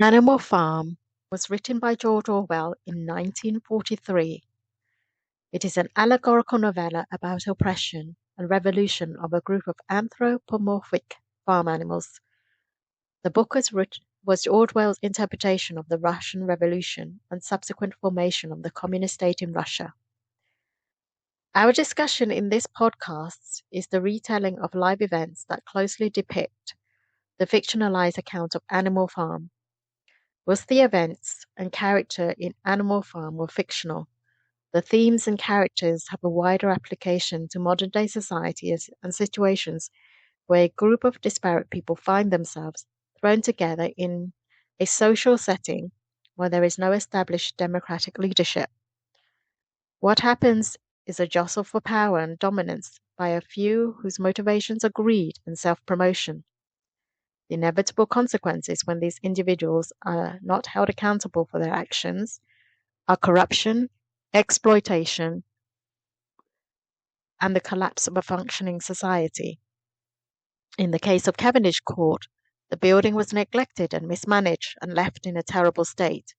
Animal Farm was written by George Orwell in 1943. It is an allegorical novella about oppression and revolution of a group of anthropomorphic farm animals. The book was Orwell's interpretation of the Russian Revolution and subsequent formation of the communist state in Russia. Our discussion in this podcast is the retelling of live events that closely depict the fictionalized account of Animal Farm. Was the events and character in Animal Farm were fictional, the themes and characters have a wider application to modern-day society and situations where a group of disparate people find themselves thrown together in a social setting where there is no established democratic leadership. What happens is a jostle for power and dominance by a few whose motivations are greed and self-promotion. The inevitable consequences when these individuals are not held accountable for their actions are corruption, exploitation, and the collapse of a functioning society. In the case of Cavendish Court, the building was neglected and mismanaged and left in a terrible state.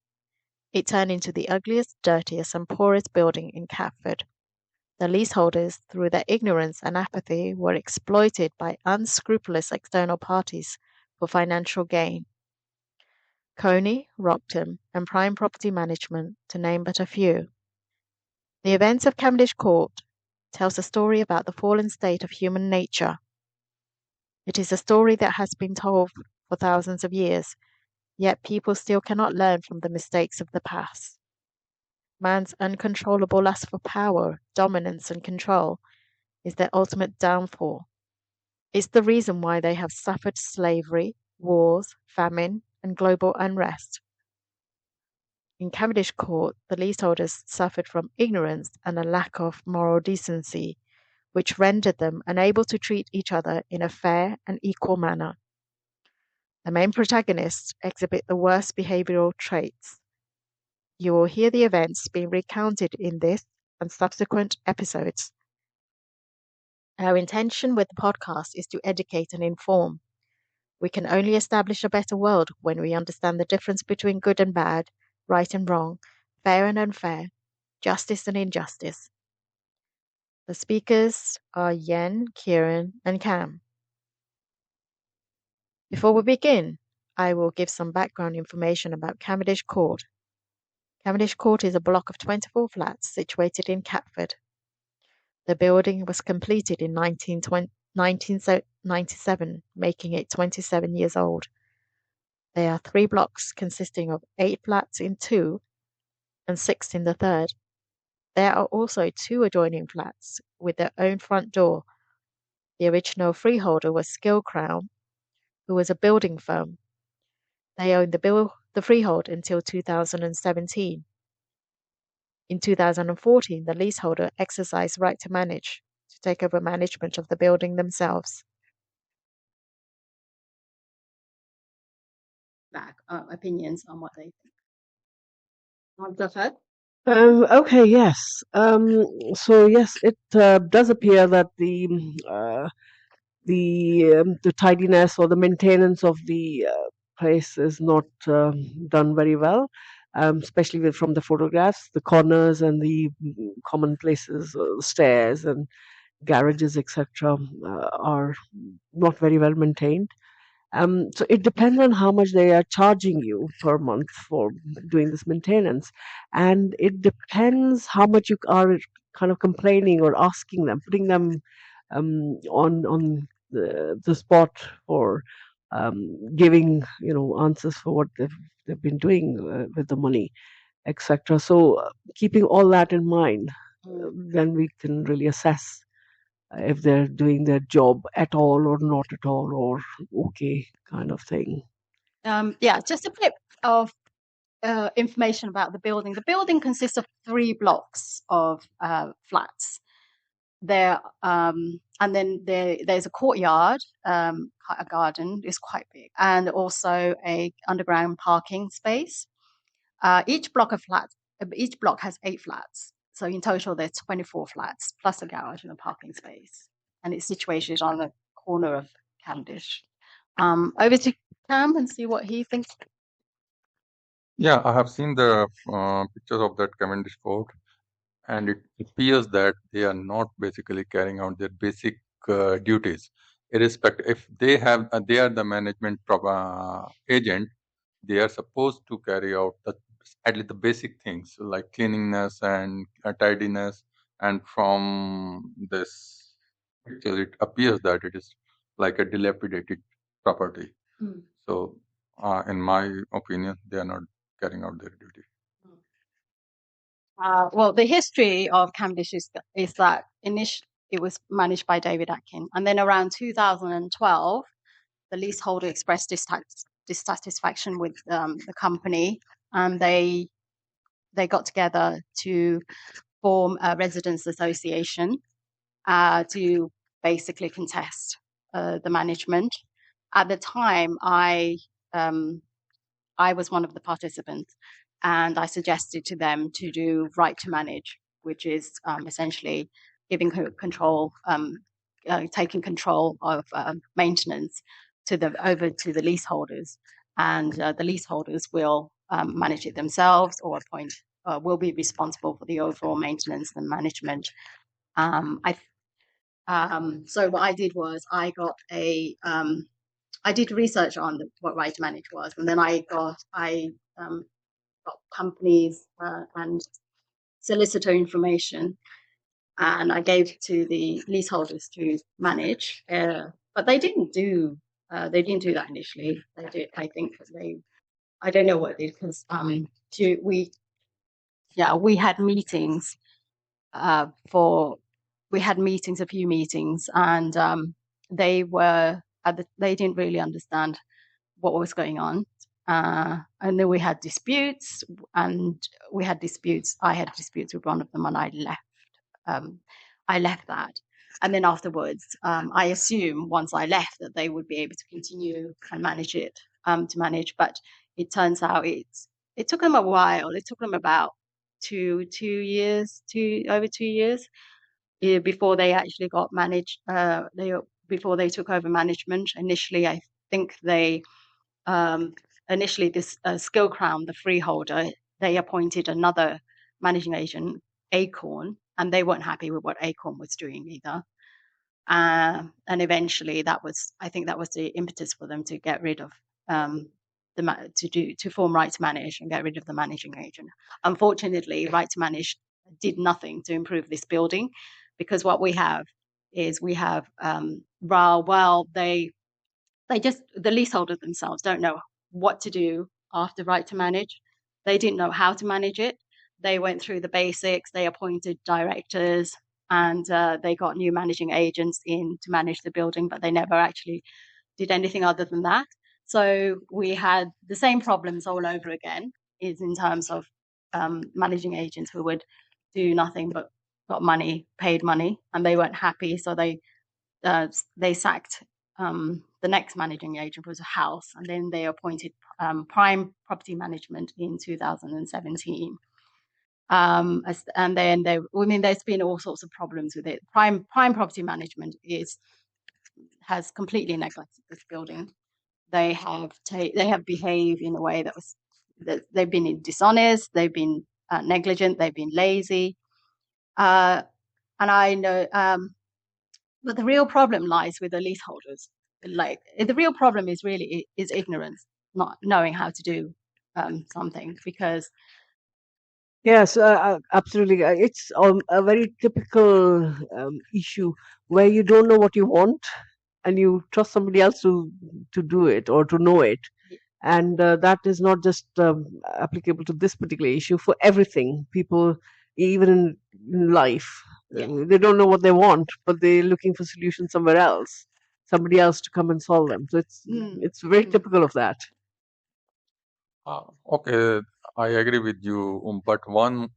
It turned into the ugliest, dirtiest, and poorest building in Catford. The leaseholders, through their ignorance and apathy, were exploited by unscrupulous external parties for financial gain. Colney, Roktom, and Prime Property Management, to name but a few. The events of Cavendish Court tells a story about the fallen state of human nature. It is a story that has been told for thousands of years, yet people still cannot learn from the mistakes of the past. Man's uncontrollable lust for power, dominance, and control is their ultimate downfall. It's the reason why they have suffered slavery, wars, famine, and global unrest. In Cavendish Court, the leaseholders suffered from ignorance and a lack of moral decency, which rendered them unable to treat each other in a fair and equal manner. The main protagonists exhibit the worst behavioral traits. You will hear the events being recounted in this and subsequent episodes. Our intention with the podcast is to educate and inform. We can only establish a better world when we understand the difference between good and bad, right and wrong, fair and unfair, justice and injustice. The speakers are Yen, Kieran, and Cam. Before we begin, I will give some background information about Cavendish Court. Cavendish Court is a block of 24 flats situated in Catford. The building was completed in 1997, making it 27 years old. There are 3 blocks consisting of 8 flats in 2 and 6 in the third. There are also 2 adjoining flats with their own front door. The original freeholder was Skill Crown, who was a building firm. They owned the freehold until 2017. In 2014, the leaseholder exercised right to manage, to take over management of the building themselves. Back opinions on what they think. Want to go first? Okay, yes. So yes, it does appear that the tidiness or the maintenance of the place is not done very well, especially from the photographs. The corners and the common places, stairs and garages, etc., are not very well maintained. So it depends on how much they are charging you per month for doing this maintenance, and it depends how much you are kind of complaining or asking them, putting them on the spot for giving answers for what they've been doing with the money, etc. So keeping all that in mind, then we can really assess if they're doing their job at all or not at all, or okay kind of thing. Yeah, just a bit of information about the building. The building consists of 3 blocks of flats. There, and then there's a courtyard, a garden is quite big, and also a underground parking space. Each block has 8 flats. So in total, there's 24 flats, plus a garage and a parking space. And it's situated on the corner of Cavendish. Over to Cam and see what he thinks. Yeah, I have seen the pictures of that Cavendish Court, and it appears that they are not basically carrying out their basic duties. Irrespective, if they are the management agent, they are supposed to carry out at least the basic things like cleanliness and tidiness. And from this picture, it appears that it is like a dilapidated property. Mm. So, in my opinion, they are not carrying out their duty. Well, the history of Cavendish is that it was managed by David Atkin, and then around 2012, the leaseholder expressed dissatisfaction with the company, and they got together to form a residents association to basically contest the management. At the time, I was one of the participants, and I suggested to them to do right to manage, which is essentially giving control, taking control of maintenance over to the leaseholders, and the leaseholders will manage it themselves or will be responsible for the overall maintenance and management. So what I did was I did research on what right to manage was, and then I got companies and solicitor information, and I gave it to the leaseholders to manage. But they didn't do that initially. They did. I think I don't know what they did, because we had meetings a few meetings, and they didn't really understand what was going on. And then we had disputes, I had disputes with one of them, and I left that. And then afterwards, I assumed once I left that they would be able to continue and manage. But it turns out it took them a while. It took them about over 2 years before they actually got managed. Before they took over management. Initially, I think initially this Skill Crown, the freeholder, they appointed another managing agent, Acorn, and they weren't happy with what Acorn was doing either. And eventually, I think that was the impetus for them to get rid of to form Right to Manage and get rid of the managing agent. Unfortunately, Right to Manage did nothing to improve this building, because what we have is the leaseholders themselves don't know what to do after Right to Manage. They didn't know how to manage it. They went through the basics. They appointed directors, and they got new managing agents in to manage the building, but they never actually did anything other than that. So we had the same problems all over again, is in terms of managing agents who would do nothing but got paid money, and they weren't happy. So they sacked the next managing agent, was a house, and then they appointed Prime Property Management in 2017. And then there's been all sorts of problems with it. Prime Property Management has completely neglected this building. They have behaved in a way that they've been dishonest, they've been negligent, they've been lazy, and I know. But the real problem lies with the leaseholders. Like, the real problem is ignorance, not knowing how to do something. Because Yes, absolutely. It's a very typical issue where you don't know what you want, and you trust somebody else to do it or to know it. And that is not just applicable to this particular issue, for everything. People, even in life, they don't know what they want, but they're looking for solutions somewhere else, somebody else to come and solve them. So it's very typical of that. Okay, I agree with you. But one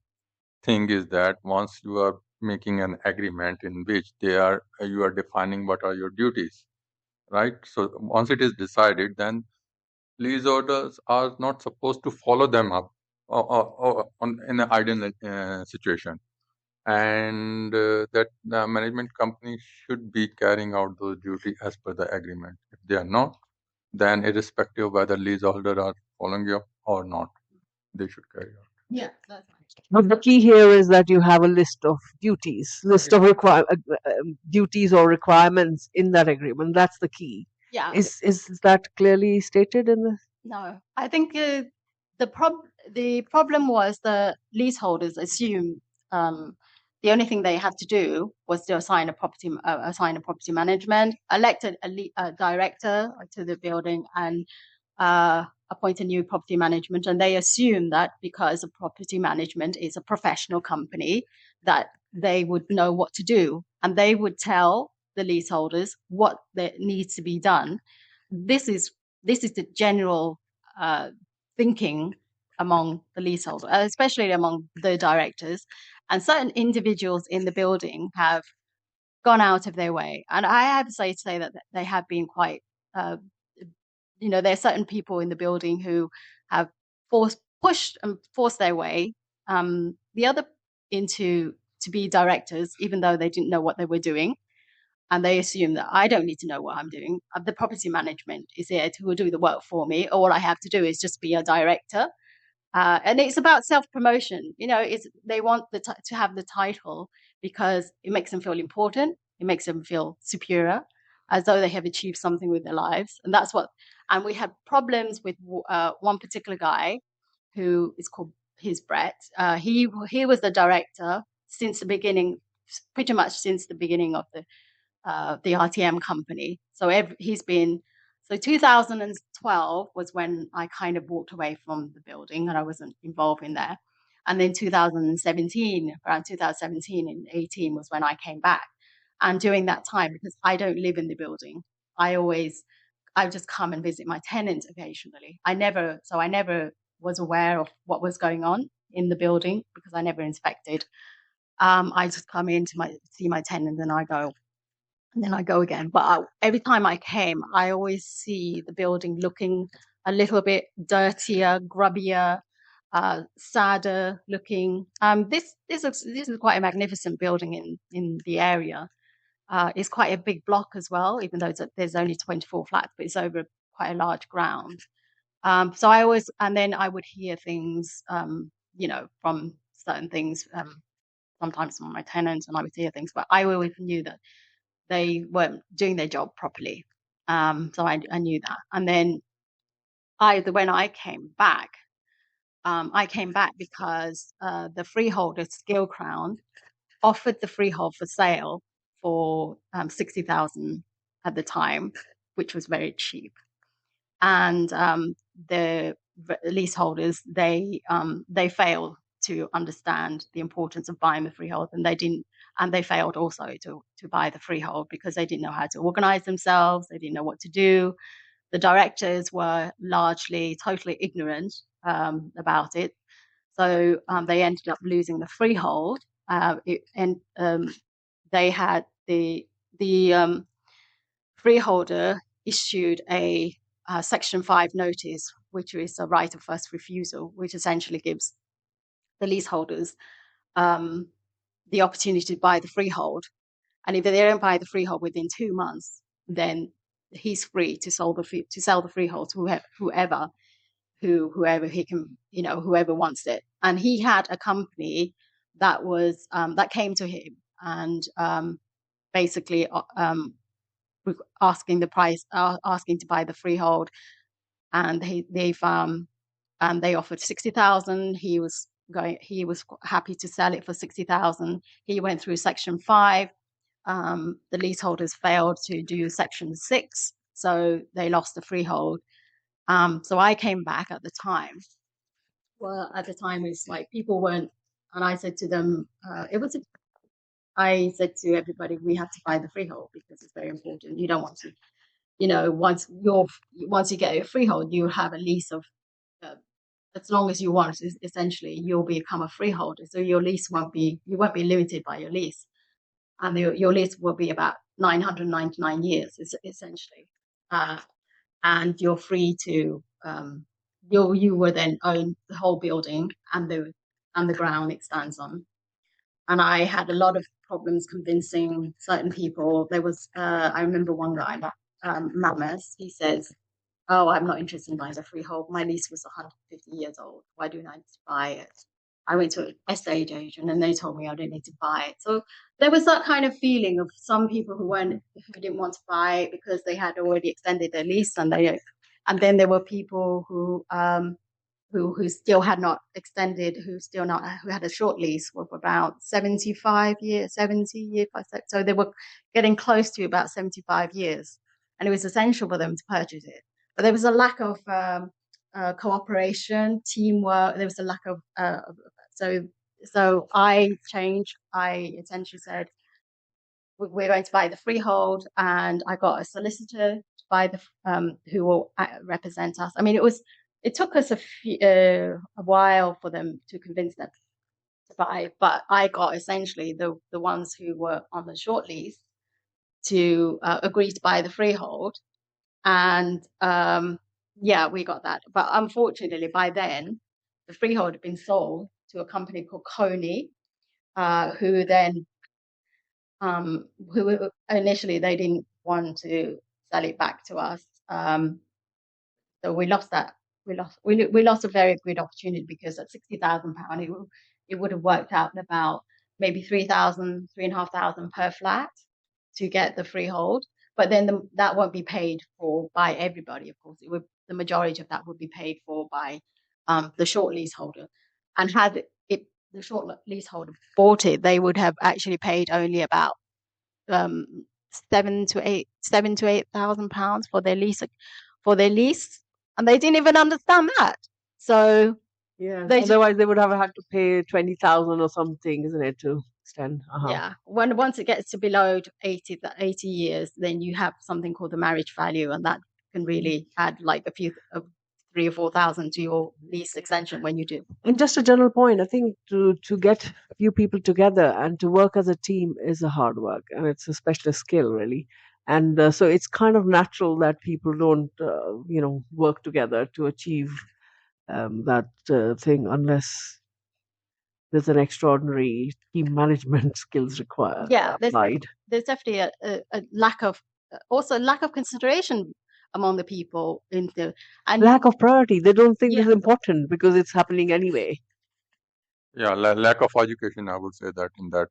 thing is that once you are making an agreement in which you are defining what are your duties, right? So once it is decided, then leaseholders are not supposed to follow them up in an ideal situation, and that the management company should be carrying out those duties as per the agreement. If they are not, then irrespective of whether leaseholders are following you up or not, they should carry out. Yeah, that's right. But the key here is that you have a list of duties, duties or requirements in that agreement. That's the key. Yeah. Is that clearly stated in the? No, I think the problem was the leaseholders assumed the only thing they had to do was to assign a property management, elect a director to the building, and appoint a new property management. And they assume that because a property management is a professional company, that they would know what to do, and they would tell the leaseholders what needs to be done. This is the general thinking among the leaseholders, especially among the directors. And certain individuals in the building have gone out of their way. And I have to say that they have been quite, there are certain people in the building who have pushed and forced their way the other to be directors, even though they didn't know what they were doing. And they assume that I don't need to know what I'm doing. The property management is here to do the work for me. All I have to do is just be a director. And it's about self-promotion. They want to have the title because it makes them feel important. It makes them feel superior, as though they have achieved something with their lives. And that's what. And we had problems with one particular guy who is called Brett. He was the director since the beginning, pretty much since the beginning of the RTM company. So he's been. So 2012 was when I kind of walked away from the building and I wasn't involved in there. And then 2017, around 2017 and 18 was when I came back. And during that time, because I don't live in the building, I just come and visit my tenants occasionally. I never was aware of what was going on in the building because I never inspected. I just come in to see my tenants and I go. And then I go again. But every time I came, I always see the building looking a little bit dirtier, grubbier, sadder looking. This is quite a magnificent building in the area. It's quite a big block as well, even though there's only 24 flats, but it's over quite a large ground. So and then I would hear things, from certain things, sometimes from my tenants, and I would hear things, but I always knew that they weren't doing their job properly. So I knew that. And then when I came back because the freeholder, Skill Crown, offered the freehold for sale for 60,000 at the time, which was very cheap. And the leaseholders, they failed to understand the importance of buying the freehold, and they failed also to buy the freehold because they didn't know how to organize themselves. They didn't know what to do. The directors were largely totally ignorant about it. So they ended up losing the freehold. They had the freeholder issued a Section 5 notice, which is a right of first refusal, which essentially gives the leaseholders the opportunity to buy the freehold. And if they don't buy the freehold within 2 months, then he's free to sell the freehold to whoever he can, whoever wants it. And he had a company that came to him and basically asking to buy the freehold, and they offered 60,000. He was happy to sell it for 60,000. He went through Section 5. The leaseholders failed to do Section 6, so they lost the freehold. So I came back at the time. Well, at the time it's like people weren't, and I said to them, I said to everybody, we have to buy the freehold because it's very important. You don't want to, once you get a freehold, you have a lease of as long as you want. Essentially, you'll become a freeholder, so you won't be limited by your lease, and your lease will be about 999 years, essentially, and you're free to you will then own the whole building and the ground it stands on. And I had a lot of problems convincing certain people. There was I remember one guy, Mamas, he says, oh, I'm not interested in buying a freehold. My lease was 150 years old. Why do I need to buy it? I went to an estate agent and they told me I didn't need to buy it. So there was that kind of feeling of some people who didn't want to buy it because they had already extended their lease, and then there were people who still had not extended, who had a short lease of about 70 years. So they were getting close to about 75 years, and it was essential for them to purchase it. But there was a lack of cooperation, teamwork. There was a lack of so I changed. I essentially said, we're going to buy the freehold, and I got a solicitor to buy who will represent us. I mean, it took us a while for them to convince them to buy, but I got essentially the ones who were on the short lease to agree to buy the freehold, and yeah, we got that. But unfortunately, by then, the freehold had been sold to a company called Colney, who then who initially they didn't want to sell it back to us. So we lost that. We lost a very good opportunity, because at £60,000, it would have worked out about maybe 3,000, 3,500 per flat to get the freehold. But then that won't be paid for by everybody. Of course, the majority of that would be paid for by the short leaseholder. And had the short leaseholder bought it, they would have actually paid only about £7,000 to £8,000 for their lease, and they didn't even understand that. So Yeah. they Otherwise, they would have had to pay 20,000 or something, isn't it, to extend? yeah, once it gets to below 80 years, then you have something called the marriage value, and that can really add like a few 3,000 or 4,000 to your lease extension when you do. And just a general point, I think to get a few people together and to work as a team is a hard work, and it's a specialist skill, really. And so it's kind of natural that people don't, work together to achieve that thing unless there's an extraordinary team management skills required. Yeah, applied. there's definitely a lack of consideration among the people and Lack of priority. They don't think this is important because it's happening anyway. Yeah, lack of education, I would say that in that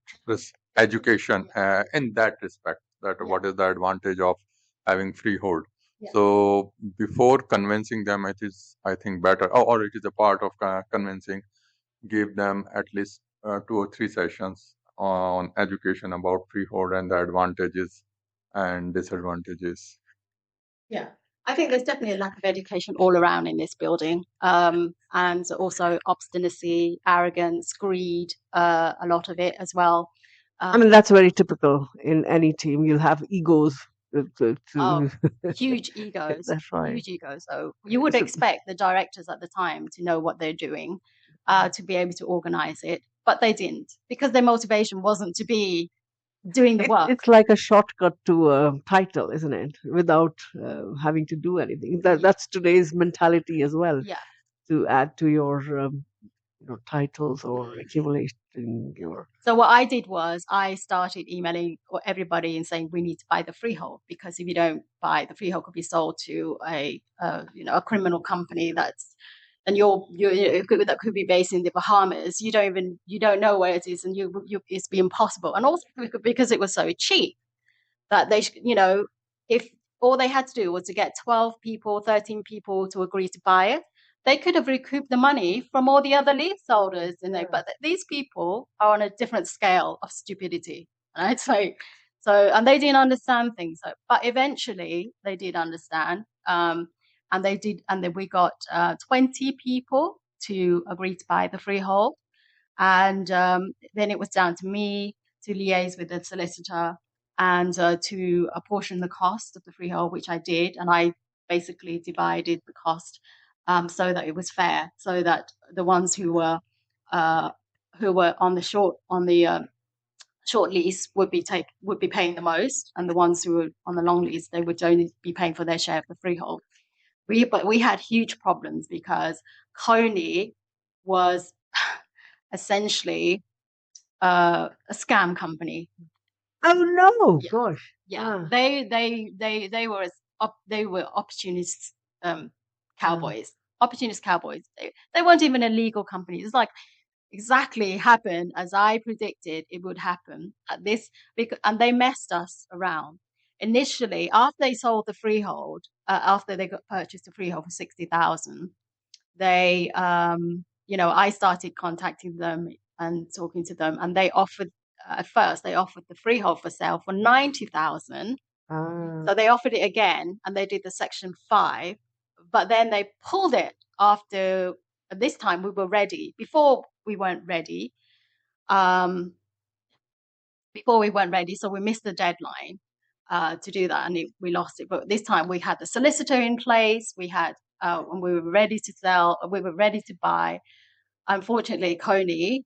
education in that respect, that what is the advantage of having freehold. So before convincing them, it is, I think, better, or it is a part of convincing, give them at least 2 or 3 sessions on education about freehold and the advantages and disadvantages. Yeah, I think there's definitely a lack of education all around in this building, and also obstinacy, arrogance, greed, a lot of it as well. I mean, that's very typical in any team. You'll have egos. Huge egos. That's right. Huge egos. So you would expect the directors at the time to know what they're doing, to be able to organize it, but they didn't, because their motivation wasn't to be doing the work. It's like a shortcut to a title, isn't it? Without having to do anything. That's today's mentality as well. Yeah. To add to your titles or accumulating your. So what I did was I started emailing everybody and saying we need to buy the freehold, because if you don't buy, the freehold could be sold to a criminal company that could be based in the Bahamas. You don't know where it is, and it's be impossible. And also because it was so cheap that they if all they had to do was to get 12 people, 13 people to agree to buy it, they could have recouped the money from all the other leaseholders. But these people are on a different scale of stupidity, right? So and they didn't understand things. But eventually they did understand, and they did, and then we got 20 people to agree to buy the freehold, and then it was down to me to liaise with the solicitor and to apportion the cost of the freehold, which I did, and I basically divided the cost so that it was fair, so that the ones who were on the short lease would be paying the most, and the ones who were on the long lease, they would only be paying for their share of the freehold. But we had huge problems because Colney was essentially a scam company. Oh no! Gosh. Yeah. They were opportunists cowboys, opportunist cowboys. They weren't even a legal company. It's like exactly happened as I predicted it would happen at this, and they messed us around. Initially, after they sold the freehold, after they got purchased the freehold for 60,000, they, I started contacting them and talking to them, and they offered, at first, they offered the freehold for sale for 90,000. So they offered it again, and they did the Section 5, but then they pulled it after. This time we were ready. Before we weren't ready. So we missed the deadline to do that, and we lost it. But this time we had the solicitor in place. We had, and we were ready to sell. We were ready to buy. Unfortunately, Colney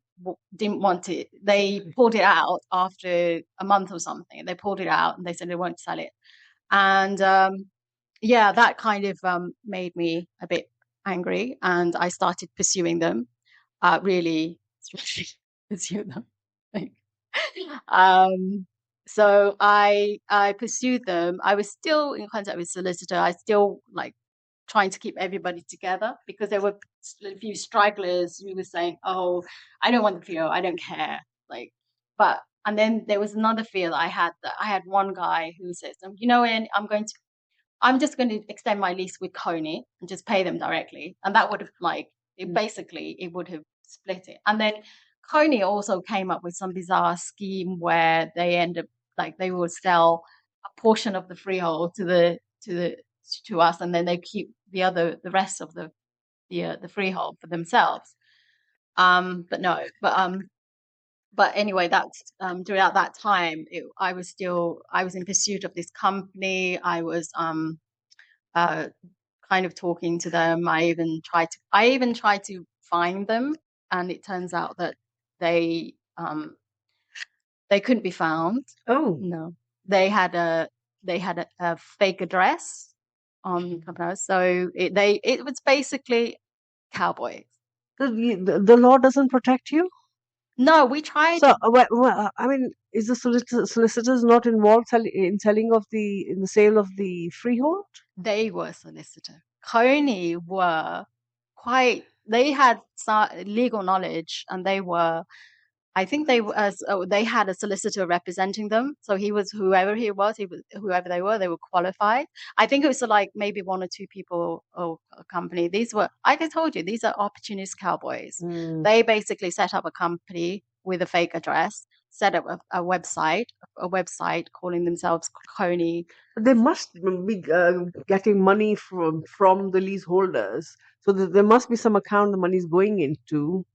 didn't want it. They pulled it out after a month or something. They pulled it out and they said they won't sell it. And that kind of made me a bit angry, and I started pursuing them. Really pursue them. So I pursued them. I was still in contact with solicitor. I still trying to keep everybody together, because there were a few stragglers who were saying, "Oh, I don't want the freehold. I don't care." And then there was another fear that I had. That I had one guy who says, Ian, I'm just going to extend my lease with Colney and just pay them directly. And that would have it would have split it. And then Colney also came up with some bizarre scheme where they end up they will sell a portion of the freehold to us, and then they keep the rest of the freehold for themselves. But anyway, that's throughout that time, I was in pursuit of this company. I was kind of talking to them. I even tried to find them, and it turns out that they couldn't be found. Oh no, they had a fake address on Clubhouse, so it was basically cowboys. the law doesn't protect you. No, we tried. So, I mean, is the solicitors not involved in selling of in the sale of the freehold? They were solicitor. Colney were they had legal knowledge, and they were. I think they had a solicitor representing them. So he was whoever they were qualified. I think it was maybe one or two people or a company. These were, like I told you, these are opportunist cowboys. They basically set up a company with a fake address, set up a website calling themselves Colney. They must be getting money from the leaseholders, so that there must be some account the money is going into.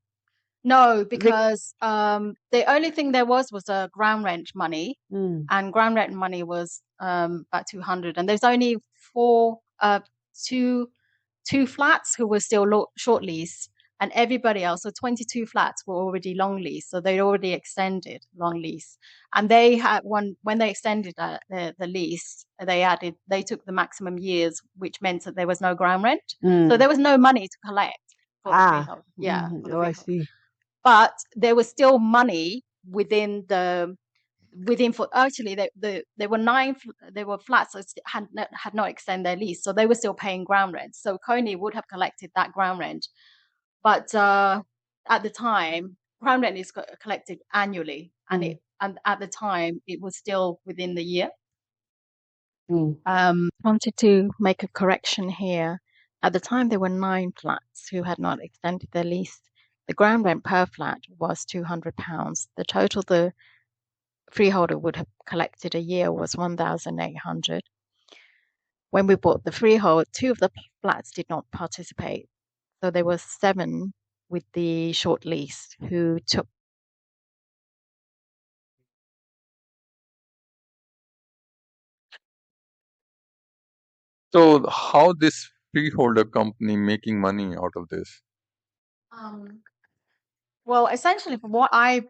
No, because the only thing there was a ground rent money, and ground rent money was about 200, and there's only two flats who were still short lease, and everybody else, so 22 flats were already long lease, so they'd already extended long lease, and they had when they extended the lease, they took the maximum years, which meant that there was no ground rent, so there was no money to collect for the freehold. Yeah. I see. But there was still money within actually there were flats that had not extended their lease, so they were still paying ground rent. So Colney would have collected that ground rent, but at the time, ground rent is collected annually, and at the time it was still within the year. Wanted to make a correction here. At the time, there were 9 flats who had not extended their lease. The ground rent per flat was £200. The total the freeholder would have collected a year was 1,800. When we bought the freehold, 2 of the flats did not participate. So there were 7 with the short lease who took. So how this freeholder company making money out of this? Well, essentially, from what I've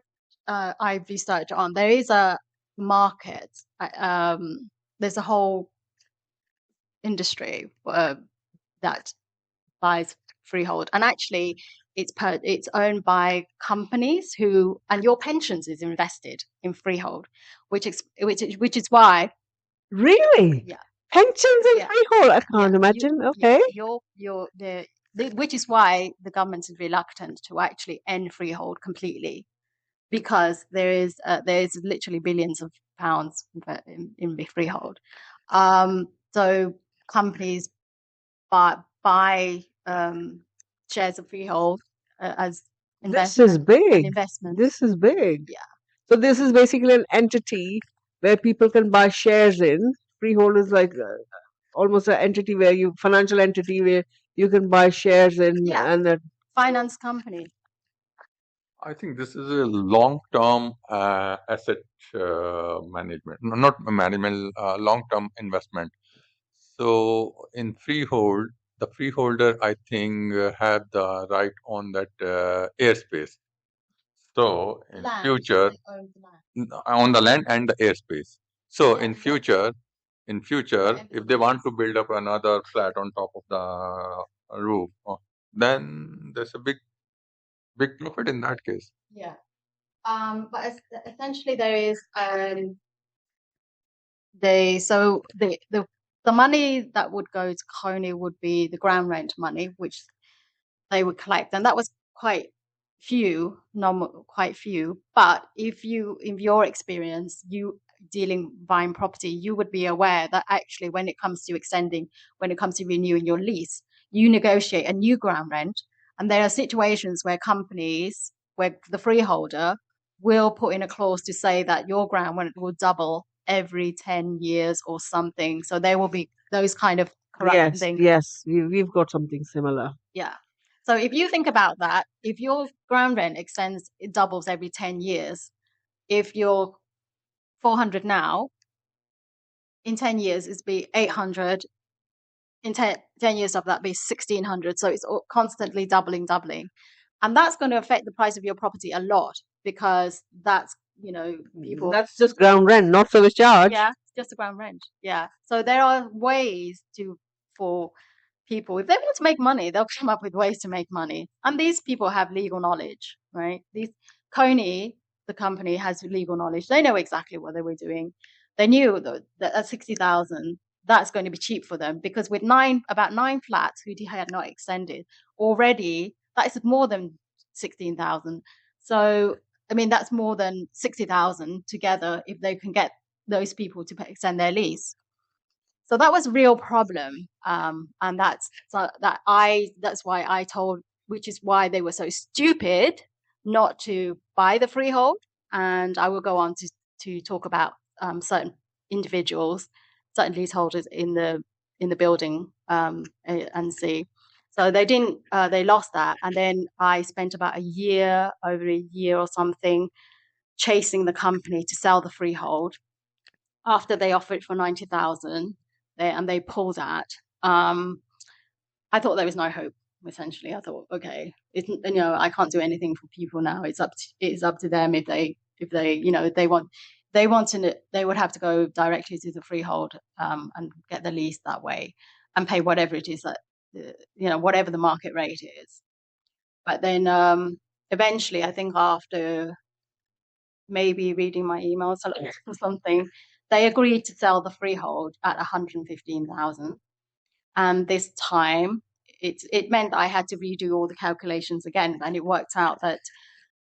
researched on, there is a market. There's a whole industry that buys freehold, and actually, it's owned by companies and your pensions is invested in freehold, which is why. Really? Yeah. Pensions in Yeah. freehold. I can't imagine. Okay. Which is why the government is reluctant to actually end freehold completely, because there is literally billions of pounds in the freehold. So companies buy shares of freehold as This is big. investment. This is big. Yeah. So this is basically an entity where people can buy shares in. Freehold is like almost an entity where financial entity where you can buy shares in, Yeah. and that Finance company. I think this is a long-term asset management, not management, long-term investment. So in freehold, the freeholder, I think, have the right on that airspace. So in Land. future, They own the land. on the land and the airspace. So Yeah, in yeah. future, Whatever if the they want case. to build up another flat on top of the roof, then there's a big profit in that case. Yeah. But essentially there is the money that would go to Colney would be the ground rent money, which they would collect, and that was quite few. But in your experience, you buying property, you would be aware that actually when it comes to renewing your lease, you negotiate a new ground rent, and there are situations where the freeholder will put in a clause to say that your ground rent will double every 10 years or something. So there will be those kind of corrupting things. Yes, we've got something similar. Yeah. So if you think about that, if your ground rent it doubles every 10 years. If you're 400 now, in 10 years it's be 800. In 10 years of that be 1600. So it's constantly doubling. And that's going to affect the price of your property a lot, because that's, people. That's just ground rent, not service charge. Yeah, it's just the ground rent. Yeah. So there are ways for people, if they want to make money, they'll come up with ways to make money. And these people have legal knowledge, right? Colney, the company, has legal knowledge. They know exactly what they were doing. They knew that at 60,000, that's going to be cheap for them, because with about nine flats who had not extended already, that is more than 16,000. So, I mean, that's more than 60,000 together if they can get those people to extend their lease. So that was a real problem, and that's why I told, which is why they were so stupid not to buy the freehold. And I will go on to talk about certain individuals, certain leaseholders in the building, and see. So they didn't. They lost that, and then I spent about over a year or something, chasing the company to sell the freehold after they offered for 90,000, and they pulled that. I thought there was no hope. Essentially, I thought, okay, I can't do anything for people now. It's up to them if they they would have to go directly to the freehold and get the lease that way and pay whatever it is that whatever the market rate is. But then eventually, I think after maybe reading my emails or something, they agreed to sell the freehold at 115,000. And this time, it meant I had to redo all the calculations again, and it worked out that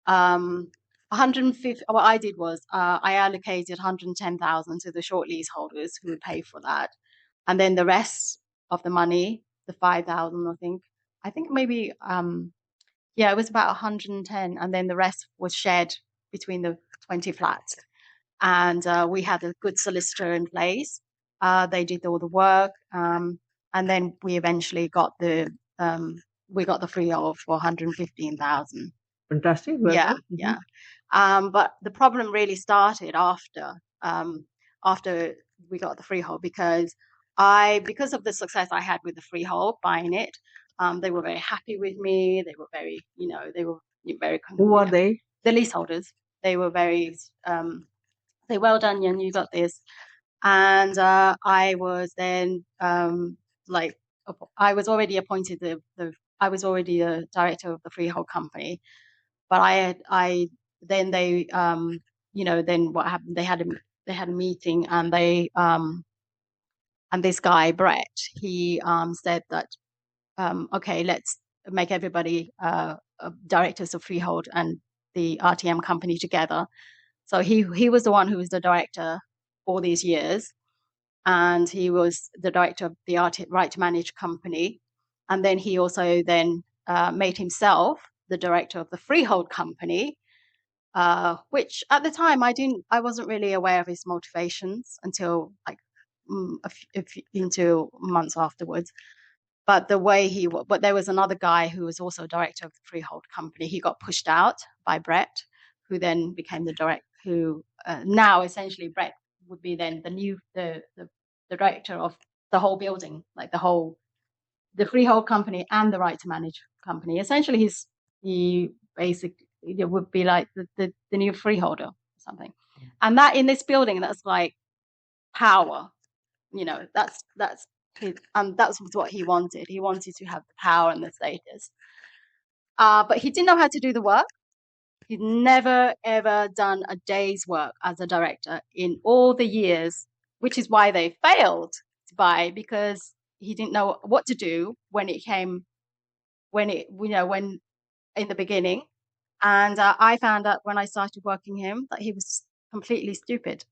150. What I did was I allocated 110,000 to the short leaseholders who would pay for that, and then the rest of the money, the 5,000, I think maybe it was about 110, and then the rest was shared between the 20 flats. And we had a good solicitor in place. They did all the work, and then we eventually got the freehold for 115,000. Fantastic. Well Yeah, done. yeah. But the problem really started after we got the freehold, because of the success I had with the freehold, buying it, they were very happy with me. They were very, Who are they? The leaseholders. They were very, say, well done, Yan, you got this. And I was then I was already appointed I was already the director of the freehold company, but then they then what happened? They had a meeting, and they And this guy, Brett, he said that, okay, let's make everybody directors of freehold and the RTM company together. So he was the one who was the director all these years, and he was the director of the right to manage company. And then he also then made himself the director of the freehold company, which at the time I wasn't really aware of his motivations until like until months afterwards. But but there was another guy who was also director of the freehold company. He got pushed out by Brett, who then became the now essentially Brett would be then the director of the whole building, like the freehold company and the right to manage company. Essentially, he basically would be like the new freeholder or something. And that in this building, that's like power. That's his, that's what he wanted. He wanted to have the power and the status. But he didn't know how to do the work. He'd never ever done a day's work as a director in all the years, which is why they failed to buy, because he didn't know what to do when in the beginning. And I found out when I started working him that he was completely stupid.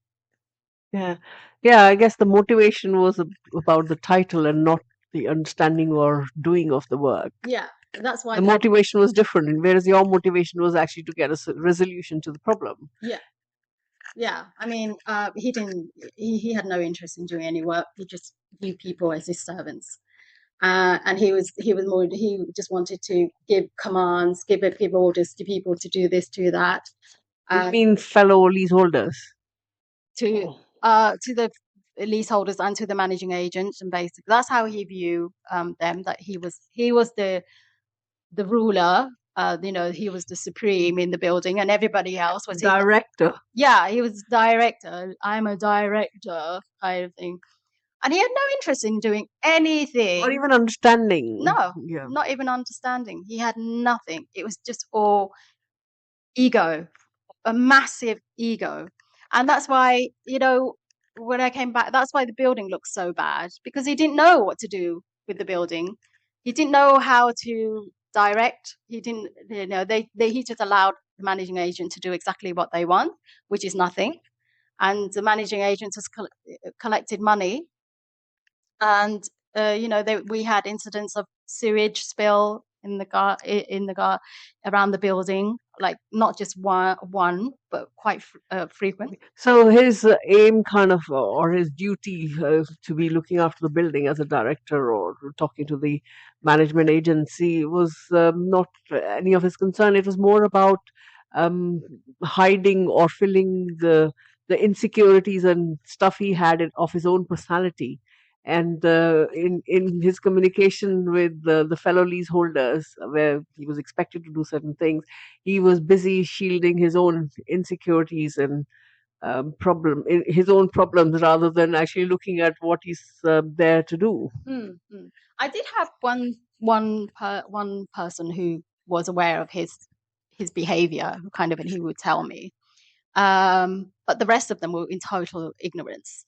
Yeah, I guess the motivation was about the title and not the understanding or doing of the work. Yeah, that's why The motivation was different, whereas your motivation was actually to get a resolution to the problem. Yeah. I mean, he had no interest in doing any work. He just viewed people as his servants. And he just wanted to give commands, give orders to people to do this, do that. You mean fellow leaseholders? To the leaseholders and to the managing agents, and basically that's how he viewed them. That he was the ruler. He was the supreme in the building, and everybody else was director. Yeah, he was director. I'm a director kind of thing. And he had no interest in doing anything. Or even understanding. No, Yeah. Not even understanding. He had nothing. It was just all ego, a massive ego. And that's why, when I came back, that's why the building looked so bad, because he didn't know what to do with the building. He didn't know how to direct. He didn't, he just allowed the managing agent to do exactly what they want, which is nothing. And the managing agent has collected money. And, we had incidents of sewage spill in the around the building, like not just one, but quite frequent. So his aim kind of, or his duty to be looking after the building as a director or talking to the management agency was not any of his concern. It was more about hiding or filling the insecurities and stuff he had of his own personality. And in his communication with the fellow leaseholders, where he was expected to do certain things, he was busy shielding his own insecurities and his own problems, rather than actually looking at what he's there to do. Mm-hmm. I did have one person who was aware of his behavior, and he would tell me. But the rest of them were in total ignorance.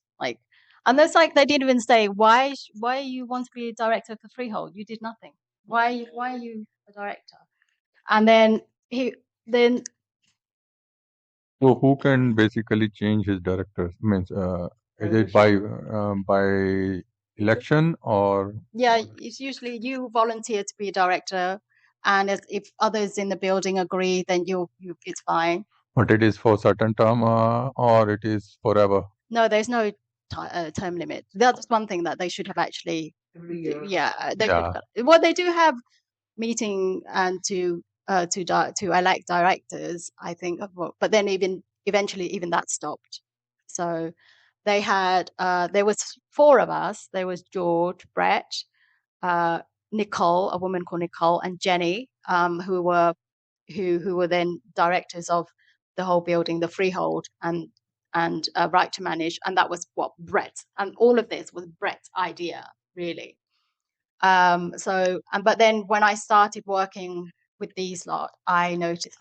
And it's like they didn't even say, why you want to be a director of the freehold? You did nothing. Why are you a director? And then So who can basically change his directors? Means is it by election or? Yeah, it's usually you volunteer to be a director, and if others in the building agree, then it's fine. But it is for certain term or it is forever? No, there's no term limit. That's one thing that they should have actually. Yeah, well, they do have meeting and to elect directors, I think. But then eventually even that stopped. So they had there was 4 of us. There was George, Brett, Nicole, a woman called Nicole, and Jenny, who were then directors of the whole building, the freehold and right to manage. And that was what Brett, and all of this was Brett's idea, really. But then when I started working with these lot, I noticed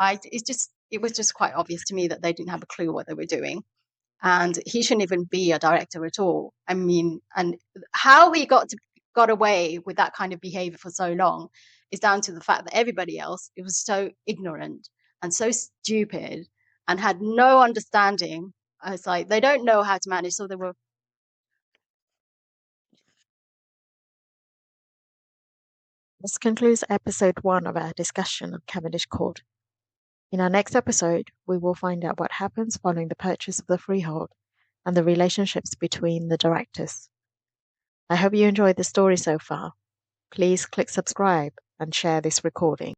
it was just quite obvious to me that they didn't have a clue what they were doing. and he shouldn't even be a director at all. I mean, and how we got away with that kind of behavior for so long is down to the fact that everybody else, it was so ignorant and so stupid and had no understanding. It's like they don't know how to manage, so they were. This concludes episode 1 of our discussion of Cavendish Court. In our next episode, we will find out what happens following the purchase of the freehold and the relationships between the directors. I hope you enjoyed the story so far. Please click subscribe and share this recording.